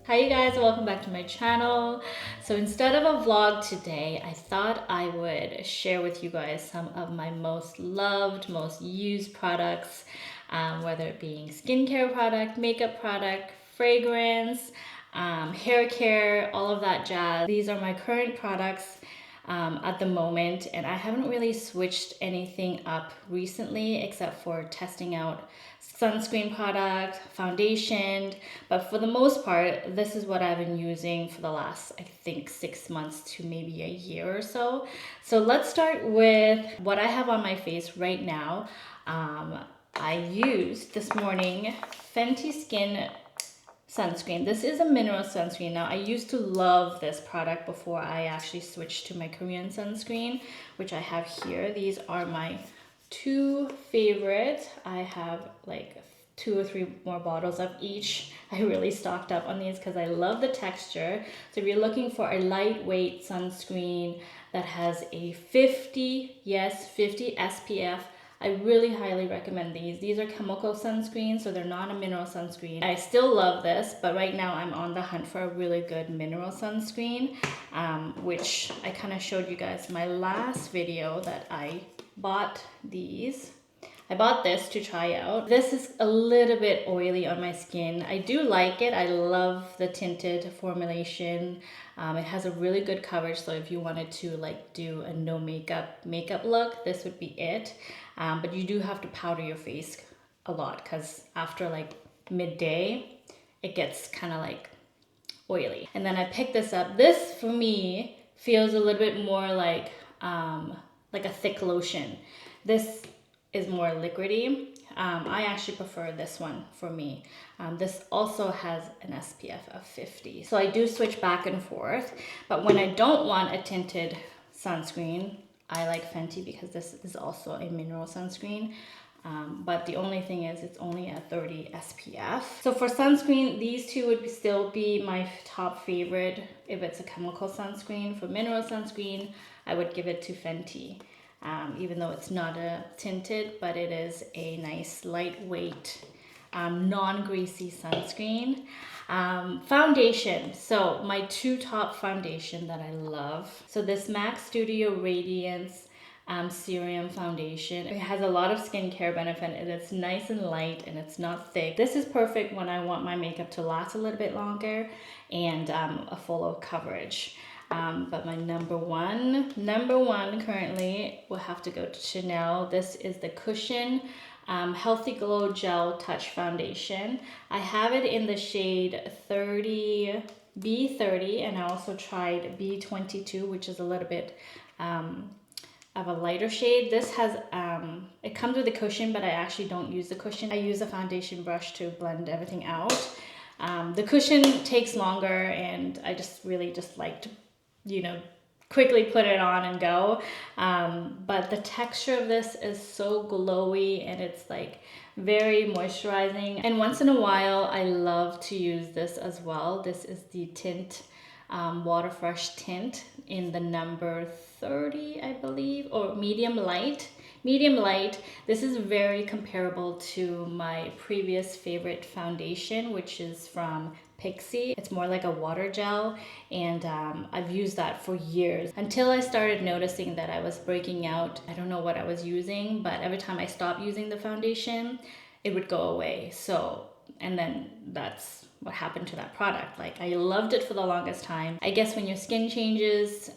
Hi you guys, welcome back to my channel. So instead of a vlog today, I thought I would share with you guys some of my most loved, most used products, whether it being skincare product, makeup product, fragrance, hair care, all of that jazz. These are my current products at the moment, and I haven't really switched anything up recently except for testing out sunscreen product, foundation, but for the most part, this is what I've been using for the last, I think, 6 months to maybe a year or so. So let's start with what I have on my face right now. I used this morning Fenty Skin sunscreen. This is a mineral sunscreen. Now, I used to love this product before I actually switched to my Korean sunscreen, which I have here. These are my two favorite. I have like 2 or 3 more bottles of each. I really stocked up on these because I love the texture. So if you're looking for a lightweight sunscreen that has a 50, yes, 50 SPF, I really highly recommend these. These are chemical sunscreens, so they're not a mineral sunscreen. I still love this, but right now I'm on the hunt for a really good mineral sunscreen, which I kind of showed you guys in my last video that I bought these. I bought this to try out. This is a little bit oily on my skin. I do like it. I love the tinted formulation. It has a really good coverage, so if you wanted to like do a no makeup look, this would be it. But you do have to powder your face a lot because after like midday, it gets kind of like oily. And then I picked this up. This for me feels a little bit more like a thick lotion. This is more liquidy. I actually prefer this one for me. This also has an SPF of 50. So I do switch back and forth, but when I don't want a tinted sunscreen, I like Fenty because this is also a mineral sunscreen. But the only thing is it's only a 30 SPF. So for sunscreen, these two would still be my top favorite if it's a chemical sunscreen. For mineral sunscreen, I would give it to Fenty. Even though it's not a tinted, but it is a nice lightweight, non-greasy sunscreen. Foundation. So my two top foundation that I love. So this MAC Studio Radiance Serum Foundation. It has a lot of skincare benefit and it's nice and light and it's not thick. This is perfect when I want my makeup to last a little bit longer and a full coverage. But my number one currently will have to go to Chanel. This is the Cushion Healthy Glow Gel Touch Foundation. I have it in the shade B30, and I also tried B22, which is a little bit of a lighter shade. This has, it comes with a cushion, but I actually don't use the cushion. I use a foundation brush to blend everything out. The cushion takes longer and I just really just like to, you know, quickly put it on and go. But the texture of this is so glowy and it's like very moisturizing. And once in a while, I love to use this as well. This is the Tint Water Fresh Tint in the number 30, I believe, or medium light. Medium light. This is very comparable to my previous favorite foundation, which is from Pixi. It's more like a water gel, and I've used that for years until I started noticing that I was breaking out. I don't know what I was using, but every time I stopped using the foundation, it would go away. So, and then that's what happened to that product. Like, I loved it for the longest time. I guess when your skin changes,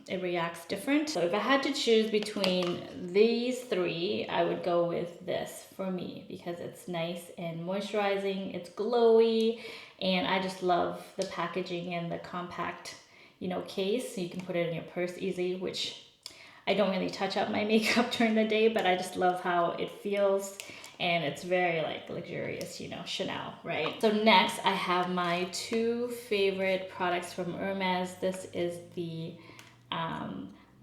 it reacts different. So if I had to choose between these three, I would go with this for me because it's nice and moisturizing, it's glowy, and I just love the packaging and the compact, you know, case. So you can put it in your purse easily, which I don't really touch up my makeup during the day, but I just love how it feels. And it's very like luxurious, you know, Chanel, right? So next I have my two favorite products from Hermès. This is the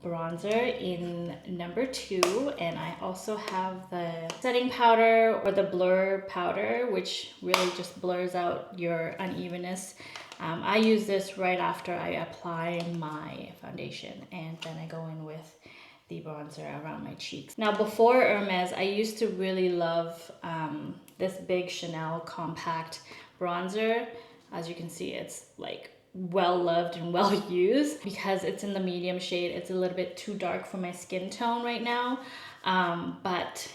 bronzer in number 2, and I also have the setting powder or the blur powder, which really just blurs out your unevenness. I use this right after I apply my foundation, and then I go in with the bronzer around my cheeks. Now, before Hermès, I used to really love this big Chanel compact bronzer. As you can see, it's like well loved and well used. Because it's in the medium shade, it's a little bit too dark for my skin tone right now, but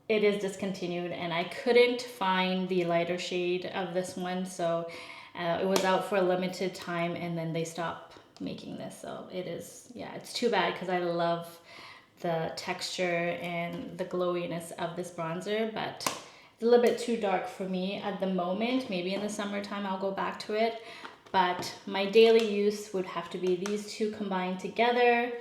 it is discontinued and I couldn't find the lighter shade of this one, so it was out for a limited time and then they stopped making this. So it is, yeah, it's too bad because I love the texture and the glowiness of this bronzer, but it's a little bit too dark for me at the moment. Maybe in the summertime I'll go back to it, but my daily use would have to be these two combined together.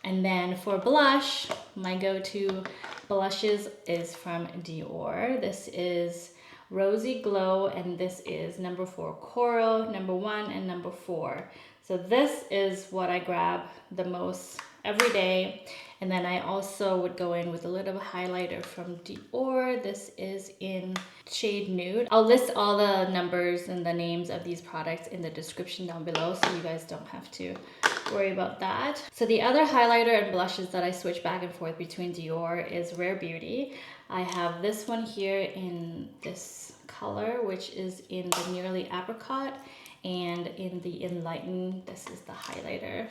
And then for blush, my go-to blushes is from Dior. This is Rosy Glow, and this is number 4 Coral, number 1, and number 4. So this is what I grab the most every day. And then I also would go in with a little highlighter from Dior. This is in shade Nude. I'll list all the numbers and the names of these products in the description down below, so you guys don't have to worry about that. So the other highlighter and blushes that I switch back and forth between Dior is Rare Beauty. I have this one here in this color, which is in the Nearly Apricot, and in the Enlighten, this is the highlighter.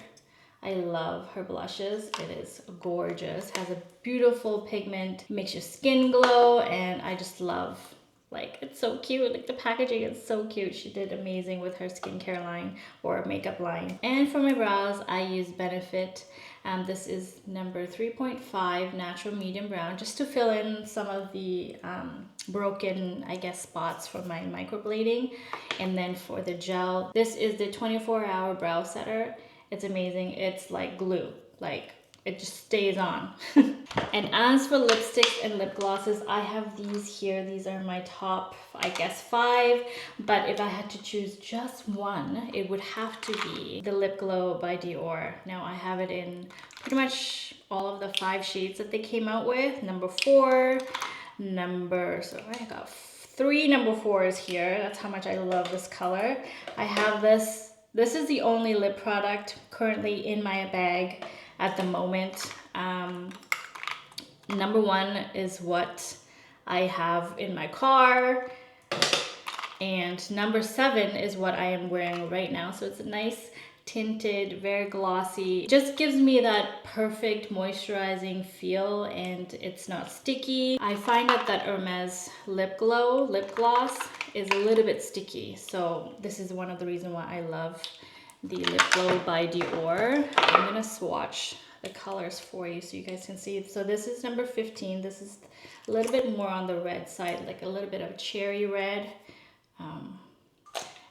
I love her blushes. It is gorgeous, has a beautiful pigment, makes your skin glow, and I just love, like, it's so cute. Like, the packaging is so cute. She did amazing with her skincare line or makeup line. And for my brows, I use Benefit. This is number 3.5 Natural Medium Brown, just to fill in some of the broken, I guess, spots from my microblading. And then for the gel, this is the 24-hour brow setter. It's amazing. It's like glue. Like, it just stays on. And as for lipsticks and lip glosses, I have these here. These are my top, I guess, 5. But if I had to choose just one, it would have to be the Lip Glow by Dior. Now I have it in pretty much all of the 5 shades that they came out with. Number 4, so I got 3 number 4s here. That's how much I love this color. I have this. This is the only lip product currently in my bag at the moment. Number 1 is what I have in my car, and number 7 is what I am wearing right now. So it's a nice tinted, very glossy. It just gives me that perfect moisturizing feel, and it's not sticky. I find out that Hermès lip gloss is a little bit sticky, so this is one of the reasons why I love the Lip Glow by Dior. I'm gonna swatch the colors for you so you guys can see. So this is number 15. This is a little bit more on the red side, like a little bit of cherry red.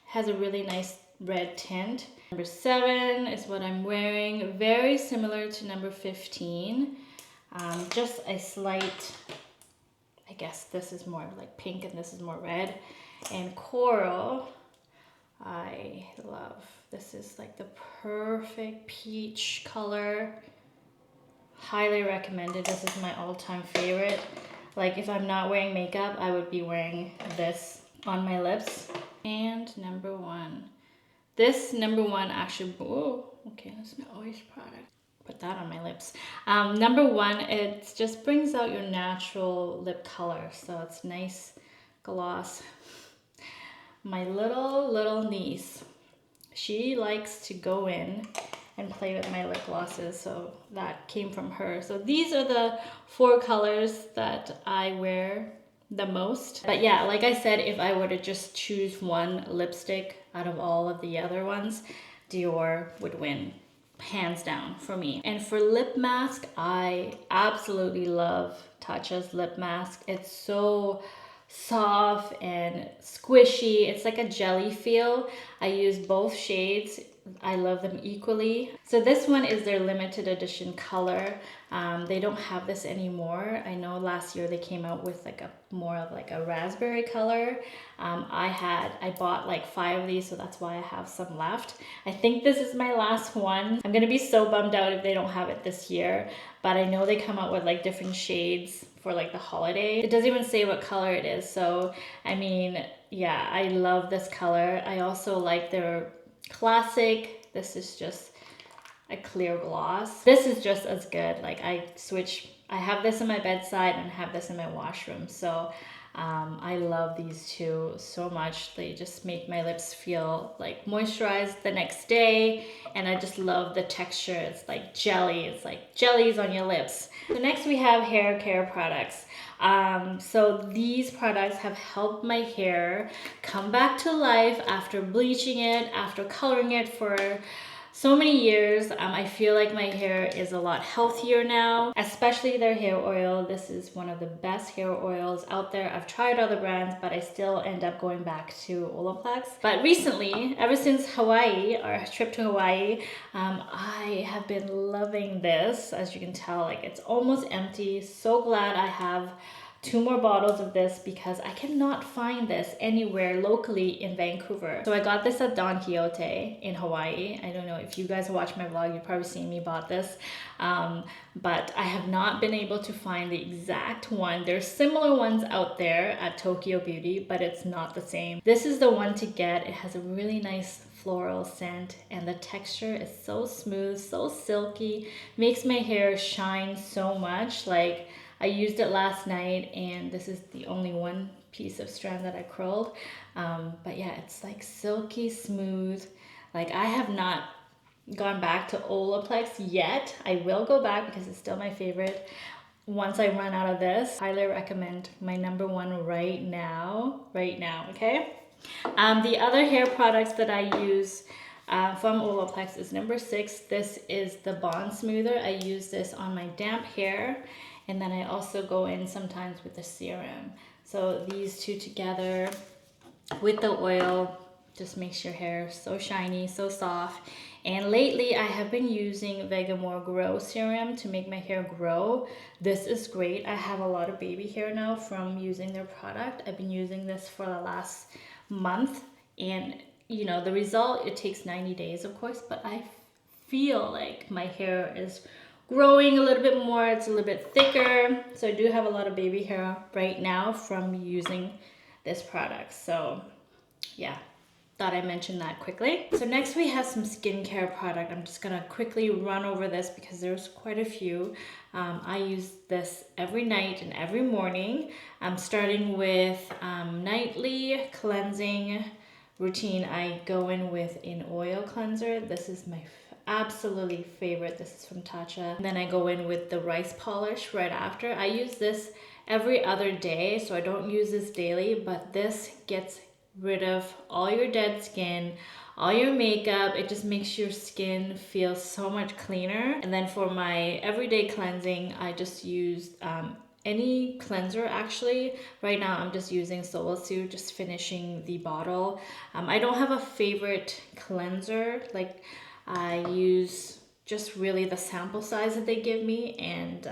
Has a really nice red tint. Number 7 is what I'm wearing, very similar to number 15. Just a slight, I guess this is more like pink and this is more red. And Coral, I love. This is like the perfect peach color. Highly recommended. This is my all-time favorite. Like, if I'm not wearing makeup, I would be wearing this on my lips. And number 1. This number 1 actually, oh, okay, that's my always product. Put that on my lips. Number 1, it just brings out your natural lip color. So it's nice gloss. My little niece, she likes to go in and play with my lip glosses, so that came from her. So these are the 4 colors that I wear the most. But yeah, like I said, if I were to just choose one lipstick out of all of the other ones, Dior would win, hands down, for me. And for lip mask, I absolutely love Tatcha's lip mask. It's so soft and squishy. It's like a jelly feel. I use both shades. I love them equally. So this one is their limited edition color. They don't have this anymore. I know last year they came out with like a more of like a raspberry color. I bought like 5 of these, so that's why I have some left. I think this is my last one. I'm gonna be so bummed out if they don't have it this year, but I know they come out with like different shades for like the holiday. It doesn't even say what color it is, so I mean, yeah, I love this color. I also like their classic. This is just a clear gloss. This is just as good. Like, I have this in my bedside and have this in my washroom, so I love these two so much. They just make my lips feel like moisturized the next day, and I just love the texture. It's like jelly. It's like jellies on your lips. So next we have hair care products. So these products have helped my hair come back to life after bleaching it, after coloring it for so many years. I feel like my hair is a lot healthier now, especially their hair oil. This is one of the best hair oils out there. I've tried other brands, but I still end up going back to Olaplex. But recently, ever since Hawaii, our trip to Hawaii, I have been loving this. As you can tell, like it's almost empty. So glad I have 2 more bottles of this because I cannot find this anywhere locally in Vancouver. So I got this at Don Quixote in Hawaii. I don't know if you guys watch my vlog, you've probably seen me bought this. But I have not been able to find the exact one. There's similar ones out there at Tokyo Beauty, but it's not the same. This is the one to get. It has a really nice floral scent and the texture is so smooth, so silky, makes my hair shine so much. Like, I used it last night and this is the only one piece of strand that I curled. But yeah, it's like silky smooth. Like, I have not gone back to Olaplex yet. I will go back because it's still my favorite. Once I run out of this, highly recommend my #1 right now, okay? The other hair products that I use from Olaplex is #6. This is the Bond Smoother. I use this on my damp hair. And then I also go in sometimes with the serum. So these two together with the oil just makes your hair so shiny, so soft. And lately I have been using Vegamore Grow Serum to make my hair grow. This is great. I have a lot of baby hair now from using their product. I've been using this for the last month. And you know, the result, it takes 90 days of course, but I feel like my hair is growing a little bit more. It's a little bit thicker. So I do have a lot of baby hair right now from using this product. So yeah, thought I'd mention that quickly. So next we have some skincare product. I'm just gonna quickly run over this because there's quite a few. I use this every night and every morning. I'm starting with nightly cleansing routine. I go in with an oil cleanser. This is my absolutely favorite. This is from Tatcha. And then I go in with the rice polish right after. I use this every other day, so I don't use this daily, but this gets rid of all your dead skin, all your makeup. It just makes your skin feel so much cleaner. And then for my everyday cleansing, I just use any cleanser actually. Right now I'm just using Solasu, just finishing the bottle. I don't have a favorite cleanser. Like, I use just really the sample size that they give me, and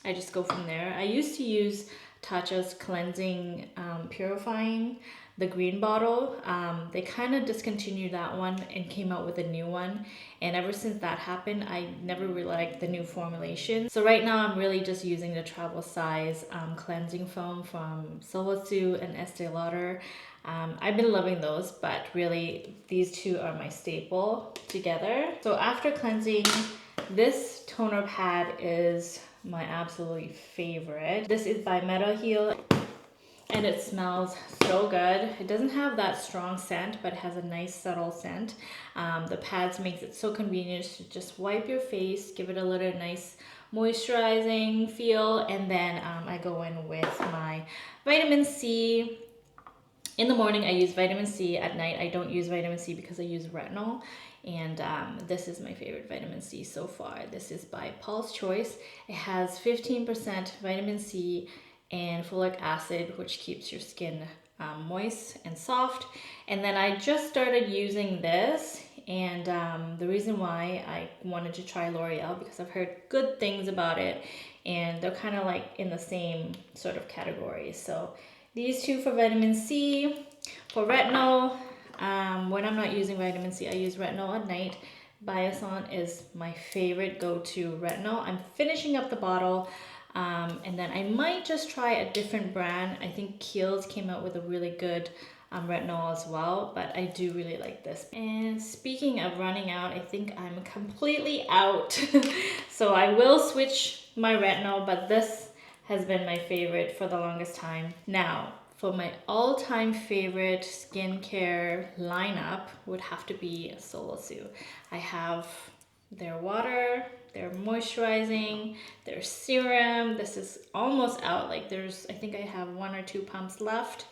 I just go from there. I used to use Tatcha's cleansing purifying, the green bottle. They kind of discontinued that one and came out with a new one, and ever since that happened I never really liked the new formulation. So right now I'm really just using the travel size cleansing foam from Solasu and Estee Lauder. I've been loving those, but really these two are my staple together. So after cleansing, this toner pad is my absolute favorite. This is by Meadow Heel and it smells so good. It doesn't have that strong scent, but it has a nice subtle scent. The pads makes it so convenient to just wipe your face, give it a little nice moisturizing feel, and then I go in with my vitamin C. In the morning I use vitamin C. At night I don't use vitamin C because I use retinol. And this is my favorite vitamin C so far. This is by Paul's Choice. It has 15% vitamin C and folic acid, which keeps your skin moist and soft. And then I just started using this, and the reason why I wanted to try L'Oreal because I've heard good things about it, and they're kind of like in the same sort of category. So these two for vitamin C. For retinol, when I'm not using vitamin C, I use retinol at night. Biosan is my favorite go-to retinol. I'm finishing up the bottle, and then I might just try a different brand. I think Kiehl's came out with a really good retinol as well, but I do really like this. And speaking of running out, I think I'm completely out. So I will switch my retinol, but this has been my favorite for the longest time. Now, for my all-time favorite skincare lineup would have to be Sissi. I have their water, their moisturizing, their serum. This is almost out. Like I think I have 1 or 2 pumps left.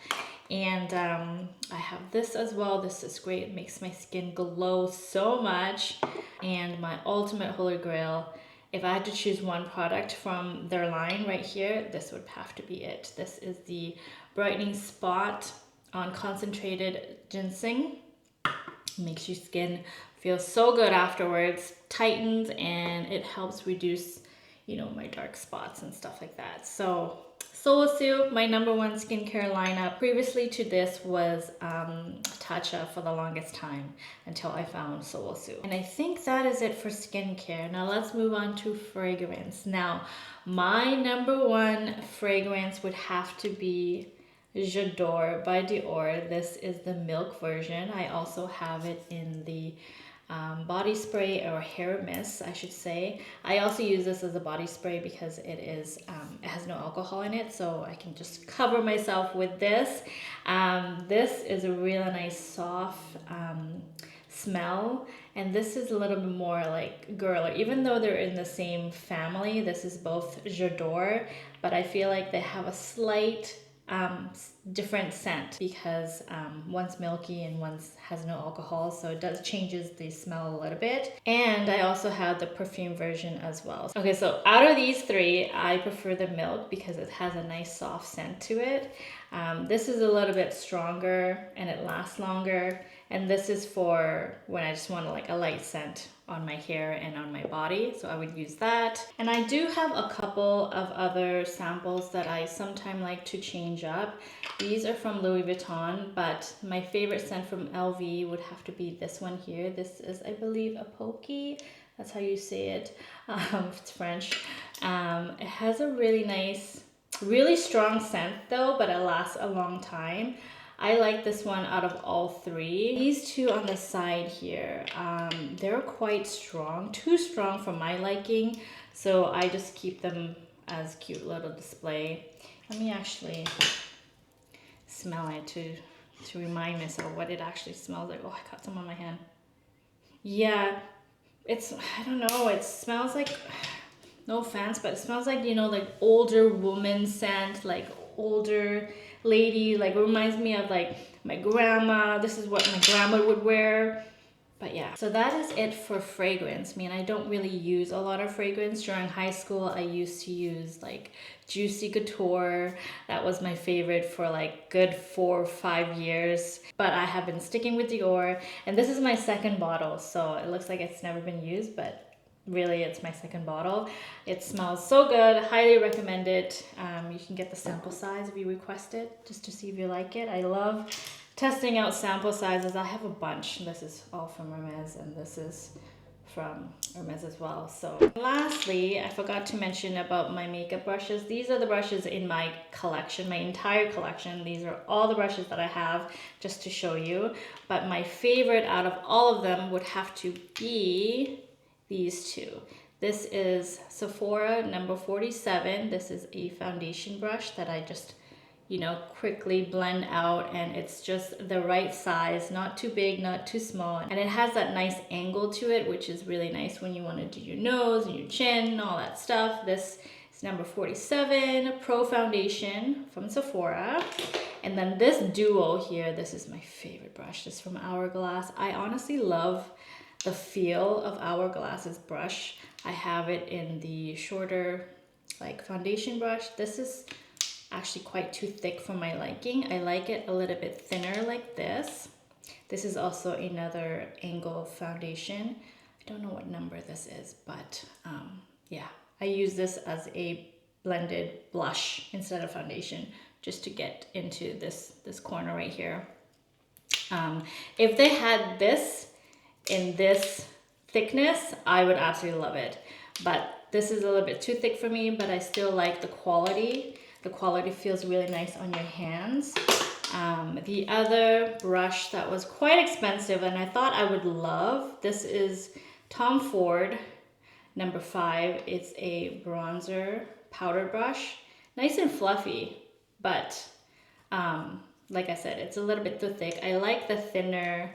And I have this as well. This is great. It makes my skin glow so much. And my ultimate holy grail, if I had to choose one product from their line right here, this would have to be it. This is the Brightening Spot on Concentrated Ginseng. It makes your skin feel so good afterwards, tightens, and it helps reduce, you know, my dark spots and stuff like that. So Sissi, my #1 skincare lineup. Previously to this was Tatcha for the longest time until I found Sissi. And I think that is it for skincare. Now let's move on to fragrance. Now, my #1 fragrance would have to be J'adore by Dior. This is the milk version. I also have it in the body spray or hair mist, I should say. I also use this as a body spray because it has no alcohol in it, so I can just cover myself with this. This is a really nice soft smell, and this is a little bit more like girly. Even though they're in the same family, this is both J'adore, but I feel like they have a slight different scent because one's milky and one's has no alcohol, so it does changes the smell a little bit. And I also have the perfume version as well. Okay, so out of these 3, I prefer the milk because it has a nice soft scent to it. This is a little bit stronger and it lasts longer, and this is for when I just want like a light scent on my hair and on my body, so I would use that. And I do have a couple of other samples that I sometimes like to change up. These are from Louis Vuitton, but my favorite scent from LV would have to be this one here. This is, I believe, a Pokey. That's how you say it. It's French. It has a really nice, really strong scent though, but it lasts a long time. I like this one out of all 3. These 2 on the side here, they're quite strong, too strong for my liking, so I just keep them as cute little display. Let me actually smell it to remind myself what it actually smells like. Oh, I got some on my hand. Yeah, it's, I don't know, it smells like, no offense, but it smells like, you know, like older woman scent, like older lady, like reminds me of like my grandma. This is what my grandma would wear. But yeah, so that is it for fragrance. I mean, I don't really use a lot of fragrance. During high school, I used to use like Juicy Couture. That was my favorite for like good 4 or 5 years. But I have been sticking with Dior, and this is my 2nd bottle, so it looks like it's never been used, but really it's my 2nd bottle. It smells so good, highly recommend it. You can get the sample size if you request it, just to see if you like it. I love testing out sample sizes. I have a bunch. This is all from Hermès, and this is from Hermès as well. So lastly, I forgot to mention about my makeup brushes. These are the brushes in my collection, my entire collection. These are all the brushes that I have, just to show you. But my favorite out of all of them would have to be these 2. This is Sephora number 47. This is a foundation brush that I just, you know, quickly blend out, and it's just the right size, not too big, not too small. And it has that nice angle to it, which is really nice when you want to do your nose and your chin and all that stuff. This is number 47 Pro Foundation from Sephora. And then this duo here, this is my favorite brush. This is from Hourglass. I honestly love the feel of Hourglass's brush. I have it in the shorter like foundation brush. This is actually quite too thick for my liking. I like it a little bit thinner like this. This is also another angle foundation. I don't know what number this is, but yeah, I use this as a blended blush instead of foundation, just to get into this corner right here. If they had this in this thickness, I would absolutely love it. But this is a little bit too thick for me, but I still like the quality. The quality feels really nice on your hands. The other brush that was quite expensive and I thought I would love, this is Tom Ford number 5. It's a bronzer powder brush. nice and fluffy, but like I said, it's a little bit too thick. I like the thinner,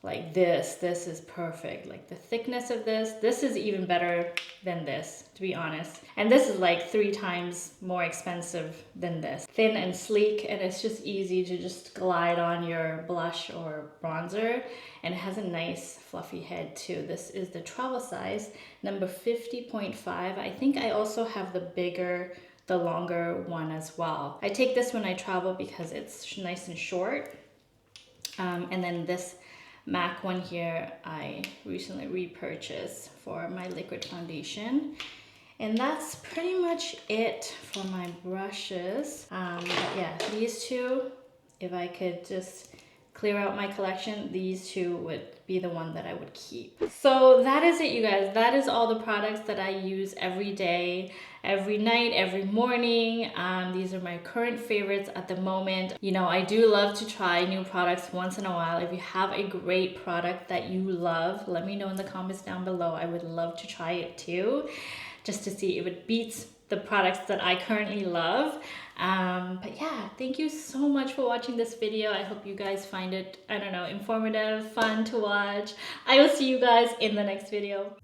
like this is perfect. Like the thickness of this is even better than this, to be honest. And this is like 3 times more expensive than this. Thin and sleek, and it's just easy to just glide on your blush or bronzer. And it has a nice fluffy head too. This is the travel size, number 50.5. I think I also have the longer one as well. I take this when I travel because it's nice and short. And then this MAC one here I recently repurchased for my liquid foundation. And that's pretty much it for my brushes. But yeah, these two, if I could just clear out my collection, these two would be the one that I would keep. So that is it, you guys. That is all the products that I use every day, every night, every morning. These are my current favorites at the moment. You know, I do love to try new products once in a while. If you have a great product that you love, let me know in the comments down below. I would love to try it too, just to see if it beats the products that I currently love. But yeah, thank you so much for watching this video. I hope you guys find it, I don't know, informative, fun to watch. I will see you guys in the next video.